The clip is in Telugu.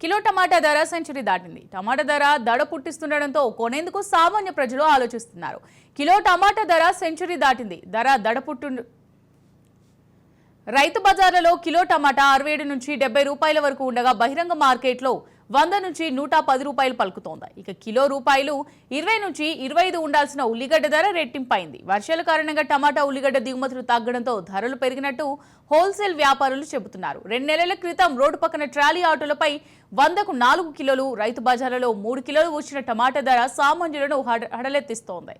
కిలో టమాటా ధర సెంచరీ దాటింది. టమాటా ధర దడ పుట్టిస్తుండటంతో కొనేందుకు సామాన్య ప్రజలు ఆలోచిస్తున్నారు. కిలో టమాటా ధర సెంచరీ దాటింది. దడ పుట్టు రైతు బజార్లలో కిలో టమాటా 67 నుంచి 70 రూపాయల వరకు ఉండగా బహిరంగ మార్కెట్లో 100 నుంచి 110 రూపాయలు పలుకుతోంది. ఇక కిలో రూపాయలు 20 నుంచి 25 ఉండాల్సిన ఉల్లిగడ్డ ధర రెట్టింపైంది. వర్షాల కారణంగా టమాటా ఉల్లిగడ్డ దిగుమతులు తగ్గడంతో ధరలు పెరిగినట్టు హోల్సేల్ వ్యాపారులు చెబుతున్నారు. 2 నెలల క్రితం రోడ్డు పక్కన ట్రాలీ ఆటోలపై 100కు 4 కిలోలు, రైతు బజార్లలో 3 కిలోలు వచ్చిన టమాటా ధర సామాన్యులను హడలెత్తిస్తోంది.